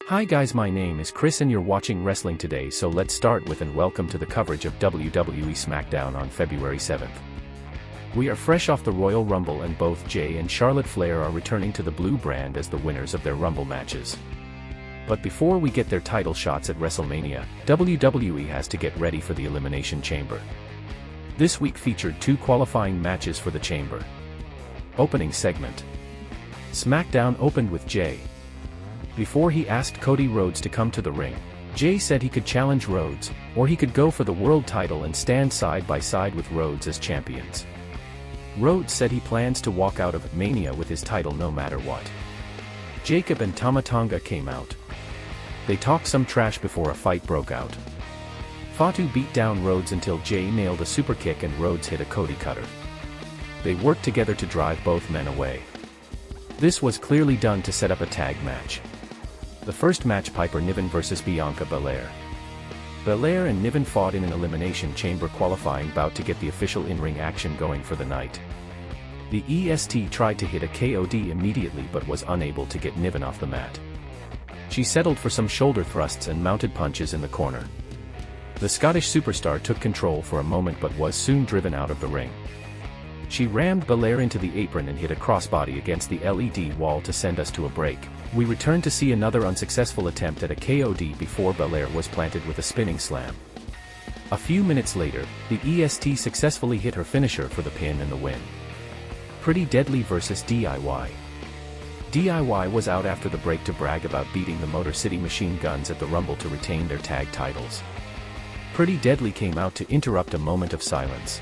Hi guys, my name is Chris and you're watching Wrestling Today, so let's start with and welcome to the coverage of WWE SmackDown on February 7th. We are fresh off the Royal Rumble and both Jay and Charlotte Flair are returning to the blue brand as the winners of their Rumble matches. But before we get their title shots at WrestleMania, WWE has to get ready for the Elimination Chamber. This week featured two qualifying matches for the Chamber. Opening segment. SmackDown opened with Jay. Before he asked Cody Rhodes to come to the ring, Jay said he could challenge Rhodes, or he could go for the world title and stand side by side with Rhodes as champions. Rhodes said he plans to walk out of Mania with his title no matter what. Jacob and Tama Tonga came out. They talked some trash before a fight broke out. Fatu beat down Rhodes until Jay nailed a super kick and Rhodes hit a Cody cutter. They worked together to drive both men away. This was clearly done to set up a tag match. The first match, Piper Niven vs Bianca Belair. Belair and Niven fought in an Elimination Chamber qualifying bout to get the official in-ring action going for the night. The EST tried to hit a KOD immediately but was unable to get Niven off the mat. She settled for some shoulder thrusts and mounted punches in the corner. The Scottish superstar took control for a moment but was soon driven out of the ring. She rammed Belair into the apron and hit a crossbody against the LED wall to send us to a break. We returned to see another unsuccessful attempt at a KOD before Belair was planted with a spinning slam. A few minutes later, the EST successfully hit her finisher for the pin and the win. Pretty Deadly vs DIY. DIY was out after the break to brag about beating the Motor City Machine Guns at the Rumble to retain their tag titles. Pretty Deadly came out to interrupt a moment of silence.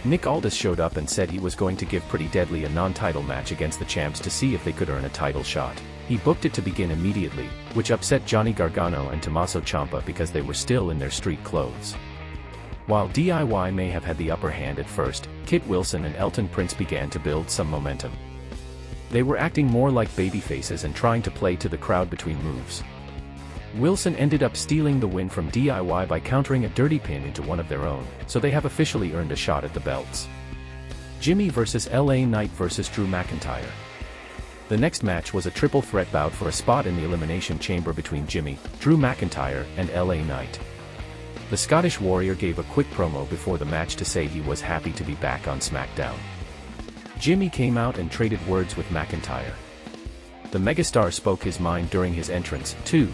Nick Aldis showed up and said he was going to give Pretty Deadly a non-title match against the champs to see if they could earn a title shot. He booked it to begin immediately, which upset Johnny Gargano and Tommaso Ciampa because they were still in their street clothes. While DIY may have had the upper hand at first, Kit Wilson and Elton Prince began to build some momentum. They were acting more like babyfaces and trying to play to the crowd between moves. Wilson ended up stealing the win from DIY by countering a dirty pin into one of their own, so they have officially earned a shot at the belts. Jimmy vs LA Knight vs Drew McIntyre. The next match was a triple threat bout for a spot in the Elimination Chamber between Jimmy, Drew McIntyre, and LA Knight. The Scottish Warrior gave a quick promo before the match to say he was happy to be back on SmackDown. Jimmy came out and traded words with McIntyre. The megastar spoke his mind during his entrance, too.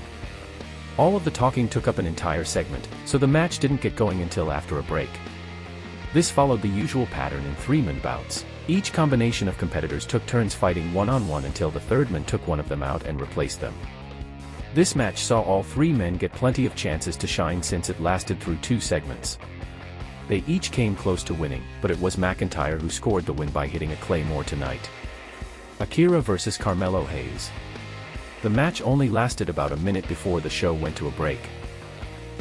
All of the talking took up an entire segment, so the match didn't get going until after a break. This followed the usual pattern in three-man bouts. Each combination of competitors took turns fighting one-on-one until the third man took one of them out and replaced them. This match saw all three men get plenty of chances to shine since it lasted through two segments. They each came close to winning, but it was McIntyre who scored the win by hitting a Claymore tonight. Akira vs Carmelo Hayes. The match only lasted about a minute before the show went to a break.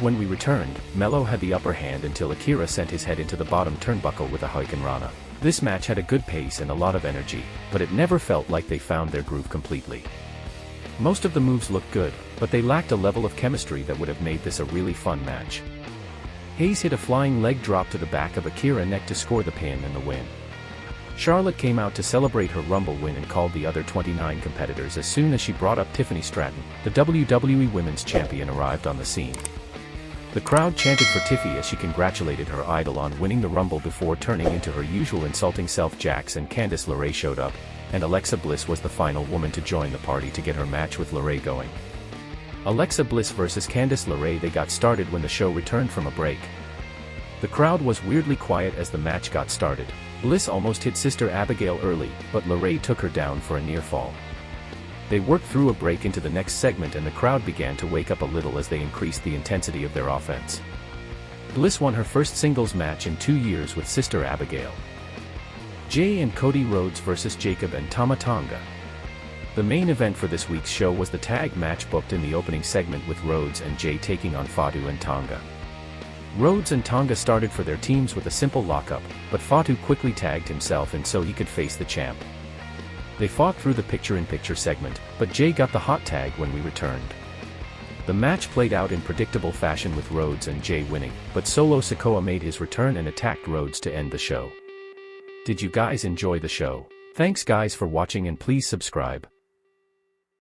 When we returned, Melo had the upper hand until Akira sent his head into the bottom turnbuckle with a Hurricane Rana. This match had a good pace and a lot of energy, but it never felt like they found their groove completely. Most of the moves looked good, but they lacked a level of chemistry that would have made this a really fun match. Hayes hit a flying leg drop to the back of Akira's neck to score the pin and the win. Charlotte came out to celebrate her Rumble win and called the other 29 competitors as soon as she brought up Tiffany Stratton. The WWE Women's Champion arrived on the scene. The crowd chanted for Tiffy as she congratulated her idol on winning the Rumble before turning into her usual insulting self. Jax and Candice LeRae showed up, and Alexa Bliss was the final woman to join the party to get her match with LeRae going. Alexa Bliss vs Candice LeRae. They got started when the show returned from a break. The crowd was weirdly quiet as the match got started. Bliss almost hit Sister Abigail early, but LeRae took her down for a near fall. They worked through a break into the next segment and the crowd began to wake up a little as they increased the intensity of their offense. Bliss won her first singles match in 2 years with Sister Abigail. Jay and Cody Rhodes vs Jacob and Tama Tonga. The main event for this week's show was the tag match booked in the opening segment with Rhodes and Jay taking on Fatu and Tonga. Rhodes and Tonga started for their teams with a simple lockup, but Fatu quickly tagged himself in so he could face the champ. They fought through the picture-in-picture segment, but Jay got the hot tag when we returned. The match played out in predictable fashion with Rhodes and Jay winning, but Solo Sikoa made his return and attacked Rhodes to end the show. Did you guys enjoy the show? Thanks guys for watching and please subscribe.